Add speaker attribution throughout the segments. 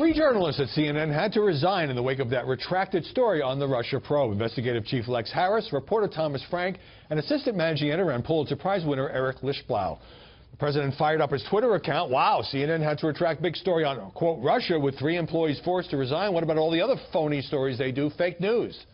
Speaker 1: Three journalists at CNN had to resign in the wake of that retracted story on the Russia probe. Investigative Chief Lex Harris, reporter Thomas Frank, and assistant managing editor and Pulitzer Prize winner Eric Lischblau. The president fired up his Twitter account. Wow, CNN had to retract big story on, quote, Russia with 3 employees forced to resign. What about all the other phony stories they do? Fake news.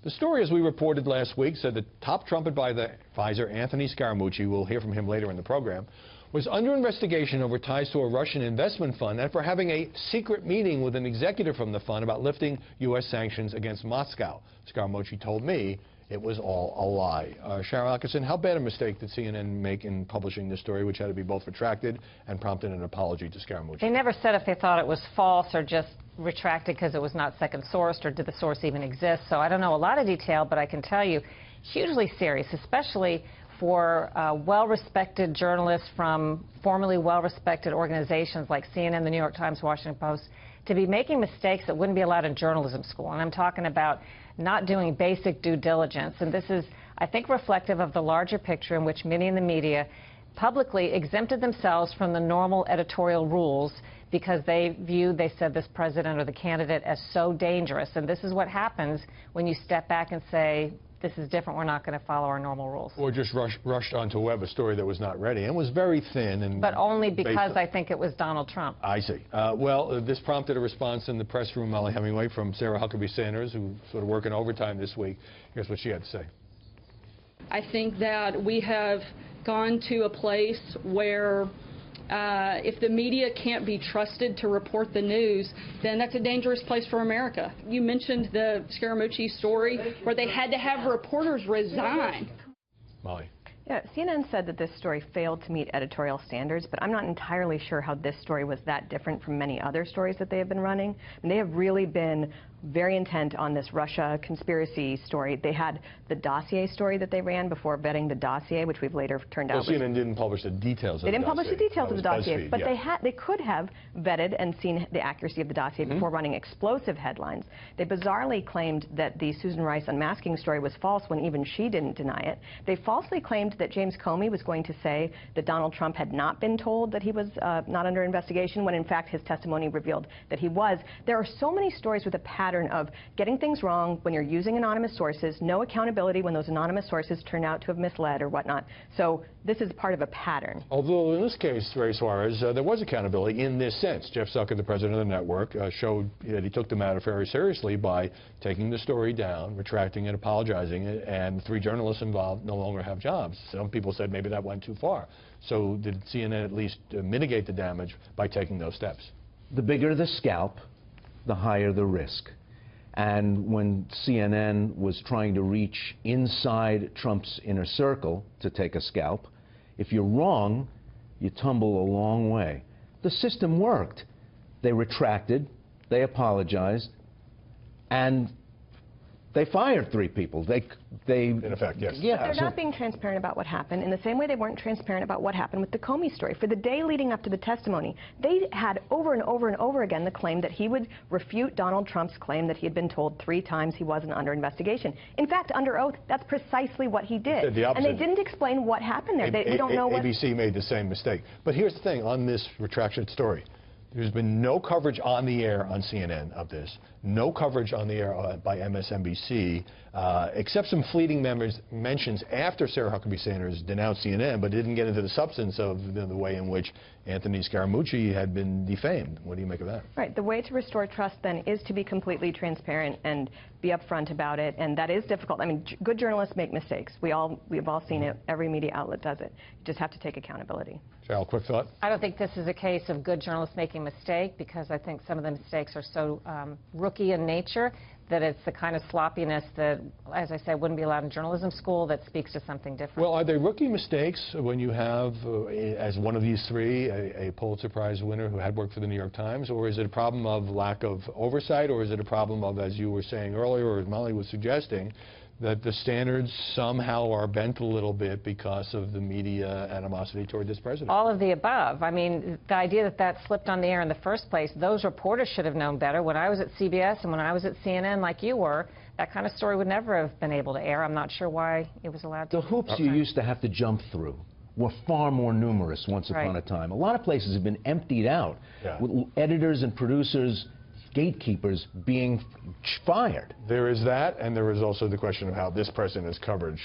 Speaker 1: The story, as we reported last week, said the top trumpet by the advisor, Anthony Scaramucci, we'll hear from him later in the program, was under investigation over ties to a Russian investment fund and for having a secret meeting with an executive from the fund about lifting U.S. sanctions against Moscow. Scaramucci told me it was all a lie. Sharon Atkinson, how bad a mistake did CNN make in publishing this story, which had to be both retracted and prompted an apology to Scaramucci?
Speaker 2: They never said if they thought it was false or just retracted because it was not second sourced, or did the source even exist. So I don't know a lot of detail, but I can tell you, hugely serious, especially for well-respected journalists from formerly well-respected organizations like CNN, the New York Times, Washington Post, to be making mistakes that wouldn't be allowed in journalism school. And I'm talking about not doing basic due diligence. And this is, I think, reflective of the larger picture in which many in the media publicly exempted themselves from the normal editorial rules because they said, this president or the candidate as so dangerous. And this is what happens when you step back and say, this is different, we're not going to follow our normal rules.
Speaker 1: Or just rushed onto web a story that was not ready and was very thin. And
Speaker 2: but only because I think it was Donald Trump.
Speaker 1: I see. Well, this prompted a response in the press room, Molly Hemingway, from Sarah Huckabee Sanders, who's sort of working overtime this week. Here's what she had to say.
Speaker 3: I think that we have gone to a place where if the media can't be trusted to report the news, then that's a dangerous place for America. You mentioned the Scaramucci story where they had to have reporters resign.
Speaker 1: Molly.
Speaker 4: Yeah, CNN said that this story failed to meet editorial standards, but I'm not entirely sure how this story was that different from many other stories that they have been running. And they have really been very intent on this Russia conspiracy story. They had the dossier story that they ran before vetting the dossier, which we've later turned out.
Speaker 1: Well, CNN didn't publish the details of the dossier.
Speaker 4: They didn't publish the details of the dossier,
Speaker 1: BuzzFeed,
Speaker 4: but
Speaker 1: yeah.
Speaker 4: they could have vetted and seen the accuracy of the dossier before running explosive headlines. They bizarrely claimed that the Susan Rice unmasking story was false when even she didn't deny it. They falsely claimed that James Comey was going to say that Donald Trump had not been told that he was not under investigation, when in fact his testimony revealed that he was. There are so many stories with a pattern of getting things wrong when you're using anonymous sources, no accountability when those anonymous sources turn out to have misled or whatnot. So this is part of a pattern.
Speaker 1: Although in this case, Ray Suarez, there was accountability in this sense. Jeff Zucker, the president of the network, showed that he took the matter very seriously by taking the story down, retracting it, apologizing it, and the 3 journalists involved no longer have jobs. Some people said maybe that went too far. So did CNN at least mitigate the damage by taking those steps?
Speaker 5: The bigger the scalp, the higher the risk. And when CNN was trying to reach inside Trump's inner circle to take a scalp, if you're wrong, you tumble a long way. The system worked. They retracted, they apologized, and they fired 3 people. They
Speaker 1: in effect, yes.
Speaker 4: Yeah, they're not being transparent about what happened in the same way they weren't transparent about what happened with the Comey story. For the day leading up to the testimony, they had over and over and over again the claim that he would refute Donald Trump's claim that he had been told 3 times he wasn't under investigation. In fact, under oath, that's precisely what he did. And they didn't explain what happened there. We don't know what...
Speaker 1: ABC made the same mistake. But here's the thing on this retraction story. There's been no coverage on the air on CNN of this, no coverage on the air by MSNBC, except some fleeting mentions after Sarah Huckabee Sanders denounced CNN, but didn't get into the substance of the way in which Anthony Scaramucci had been defamed. What do you make of that? Right.
Speaker 4: The way to restore trust, then, is to be completely transparent and be upfront about it, and that is difficult. I mean, good journalists make mistakes. We've all seen it. Every media outlet does it. You just have to take accountability.
Speaker 1: Cheryl, quick thought?
Speaker 2: I don't think this is a case of good journalists making a mistake, because I think some of the mistakes are so rookie in nature that it's the kind of sloppiness that, as I said, wouldn't be allowed in journalism school, that speaks to something different.
Speaker 1: Well, are they rookie mistakes when you have, as one of these 3, a Pulitzer Prize winner who had worked for the New York Times, or is it a problem of lack of oversight, or is it a problem of, as you were saying earlier, or as Molly was suggesting, that the standards somehow are bent a little bit because of the media animosity toward this president? All
Speaker 2: of the above. I mean, the idea that that slipped on the air in the first place, those reporters should have known better. When I was at CBS and when I was at CNN, like you were, that kind of story would never have been able to air. I'm not sure why it was allowed to.
Speaker 5: The hoops you used to have to jump through were far more numerous once upon a time. A lot of places have been emptied out, with editors and producers, gatekeepers being fired.
Speaker 1: There is that, and there is also the question of how this president is covered.